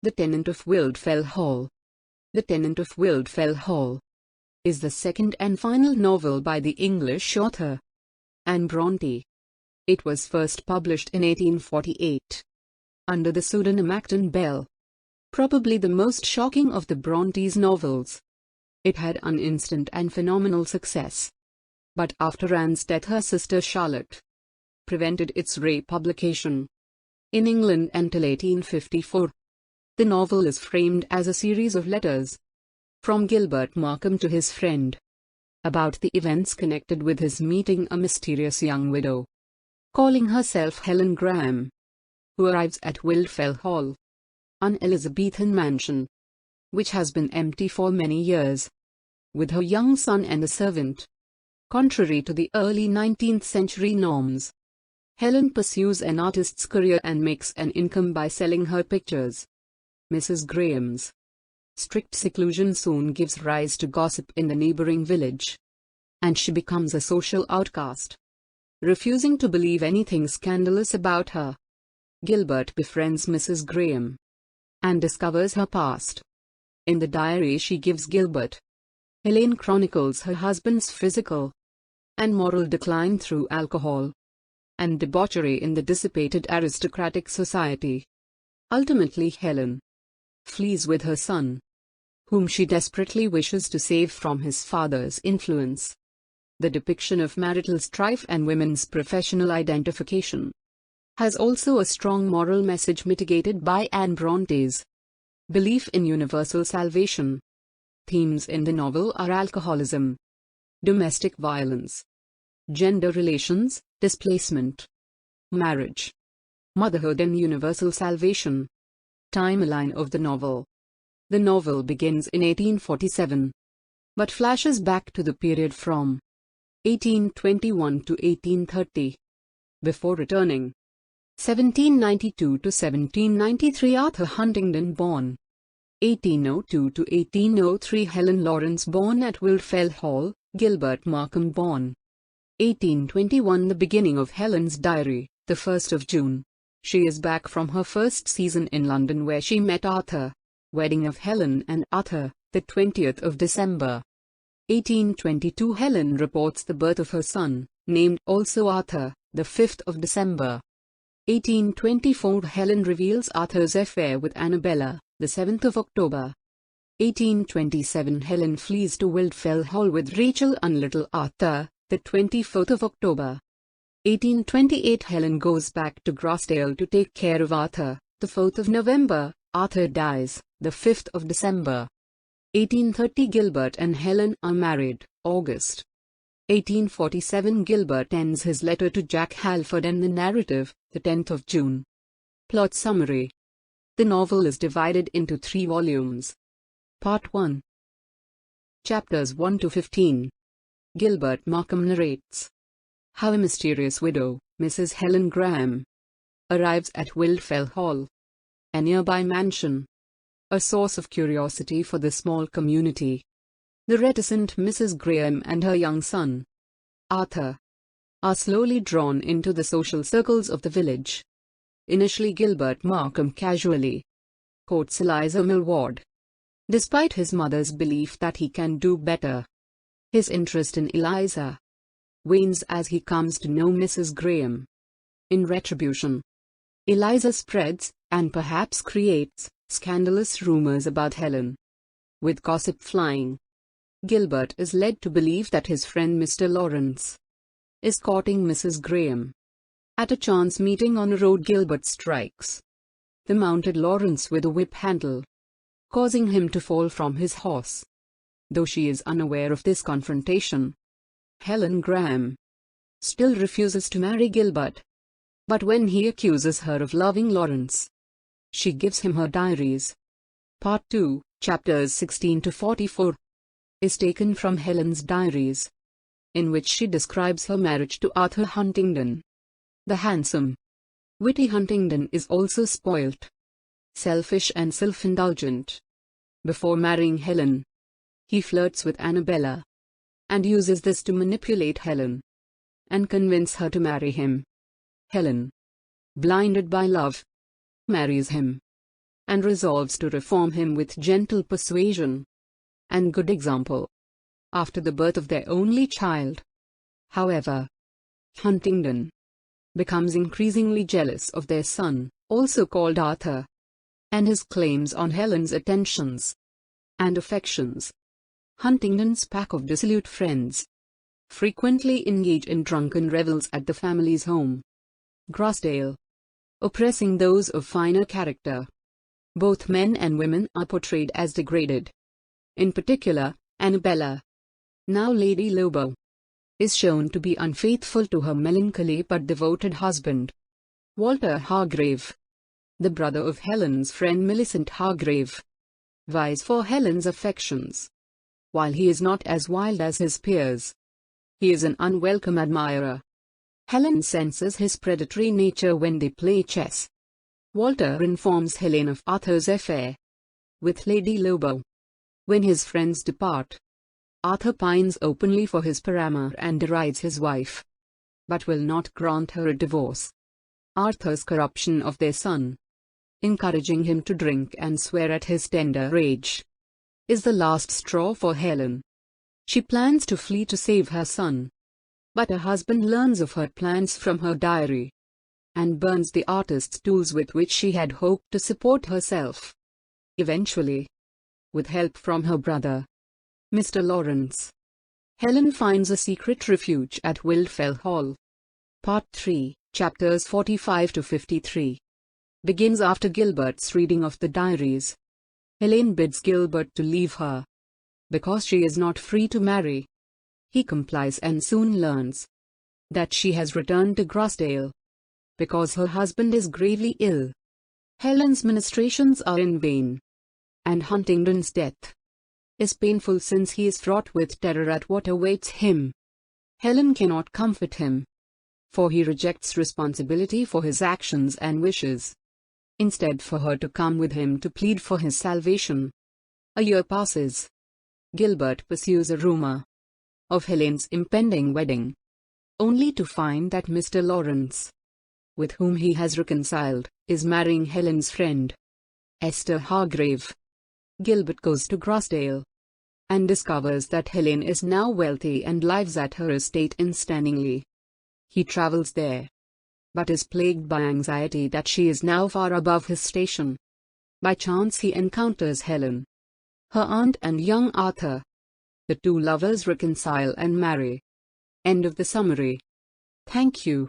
The Tenant of Wildfell Hall. The Tenant of Wildfell Hall is the second and final novel by the English author Anne Brontë. It was first published in 1848 under the pseudonym Acton Bell. Probably the most shocking of the Bronte's novels, it had an instant and phenomenal success. But after Anne's death, her sister Charlotte prevented its republication in England until 1854. The novel is framed as a series of letters from Gilbert Markham to his friend about the events connected with his meeting a mysterious young widow, calling herself Helen Graham, who arrives at Wildfell Hall, an Elizabethan mansion, which has been empty for many years, with her young son and a servant. Contrary to the early 19th century norms, Helen pursues an artist's career and makes an income by selling her pictures. Mrs. Graham's strict seclusion soon gives rise to gossip in the neighboring village, and she becomes a social outcast, refusing to believe anything scandalous about her. Gilbert befriends Mrs. Graham and discovers her past. In the diary she gives Gilbert, Helene chronicles her husband's physical and moral decline through alcohol and debauchery in the dissipated aristocratic society. Ultimately, Helen flees with her son, whom she desperately wishes to save from his father's influence. The depiction of marital strife and women's professional identification has also a strong moral message mitigated by Anne Bronte's belief in universal salvation. Themes in the novel are alcoholism, domestic violence, gender relations, displacement, marriage, motherhood and universal salvation. Timeline of the novel. The novel begins in 1847, but flashes back to the period from 1821 to 1830, before returning. 1792 to 1793 Arthur Huntingdon born. 1802 to 1803 Helen Lawrence born at Wildfell Hall, Gilbert Markham born. 1821 The beginning of Helen's diary, the 1st of June. She is back from her first season in London where she met Arthur. Wedding of Helen and Arthur, the 20th of December. 1822 Helen reports the birth of her son, named also Arthur, the 5th of December. 1824 Helen reveals Arthur's affair with Annabella, the 7th of October. 1827 Helen flees to Wildfell Hall with Rachel and little Arthur, the 24th of October. 1828 Helen goes back to Grossdale to take care of Arthur, the 4th of November. Arthur dies, the 5th of December. 1830 Gilbert and Helen are married, August. 1847 Gilbert ends his letter to Jack Halford and the narrative, the 10th of June. Plot summary. The novel is divided into 3 volumes. Part 1. Chapters 1 to 15. Gilbert Markham narrates how a mysterious widow, Mrs. Helen Graham, arrives at Wildfell Hall, a nearby mansion, a source of curiosity for the small community. The reticent Mrs. Graham and her young son, Arthur, are slowly drawn into the social circles of the village. Initially Gilbert Markham casually courts Eliza Millward, despite his mother's belief that he can do better. His interest in Eliza wanes as he comes to know Mrs. Graham. In retribution, Eliza spreads, and perhaps creates, scandalous rumors about Helen. With gossip flying, Gilbert is led to believe that his friend Mr. Lawrence is courting Mrs. Graham. At a chance meeting on a road, Gilbert strikes the mounted Lawrence with a whip handle, causing him to fall from his horse. Though she is unaware of this confrontation, Helen Graham still refuses to marry Gilbert. But when he accuses her of loving Lawrence, she gives him her diaries. Part 2, chapters 16 to 44, is taken from Helen's diaries, in which she describes her marriage to Arthur Huntingdon. The handsome, witty Huntingdon is also spoilt, selfish and self-indulgent. Before marrying Helen, he flirts with Annabella, and uses this to manipulate Helen and convince her to marry him. Helen, blinded by love, marries him. and resolves to reform him with gentle persuasion and good example, after the birth of their only child. However, Huntingdon becomes increasingly jealous of their son, also called Arthur, and his claims on Helen's attentions and affections. Huntingdon's pack of dissolute friends frequently engage in drunken revels at the family's home, Grassdale, oppressing those of finer character. Both men and women are portrayed as degraded. In particular, Annabella, now Lady Lobo, is shown to be unfaithful to her melancholy but devoted husband, Walter Hargrave, the brother of Helen's friend Millicent Hargrave, vies for Helen's affections. While he is not as wild as his peers, he is an unwelcome admirer. Helen senses his predatory nature when they play chess. Walter informs Helen of Arthur's affair with Lady Lobo. When his friends depart, Arthur pines openly for his paramour and derides his wife, but will not grant her a divorce. Arthur's corruption of their son, encouraging him to drink and swear at his tender age, is the last straw for Helen. She plans to flee to save her son, but her husband learns of her plans from her diary and burns the artist's tools with which she had hoped to support herself. Eventually, with help from her brother, Mr. Lawrence, Helen finds a secret refuge at Wildfell Hall. Part 3, chapters 45 to 53, begins after Gilbert's reading of the diaries. Helen bids Gilbert to leave her, because she is not free to marry. He complies and soon learns that she has returned to Grassdale because her husband is gravely ill. Helen's ministrations are in vain, and Huntingdon's death is painful since he is fraught with terror at what awaits him. Helen cannot comfort him, for he rejects responsibility for his actions and wishes. Instead, for her to come with him to plead for his salvation. A year passes. Gilbert pursues a rumor of Helen's impending wedding, only to find that Mr. Lawrence, with whom he has reconciled, is marrying Helen's friend, Esther Hargrave. Gilbert goes to Grassdale and discovers that Helen is now wealthy and lives at her estate in Stanningley. He travels there, but is plagued by anxiety that she is now far above his station. By chance he encounters Helen, her aunt and young Arthur. The two lovers reconcile and marry. End of the summary. Thank you.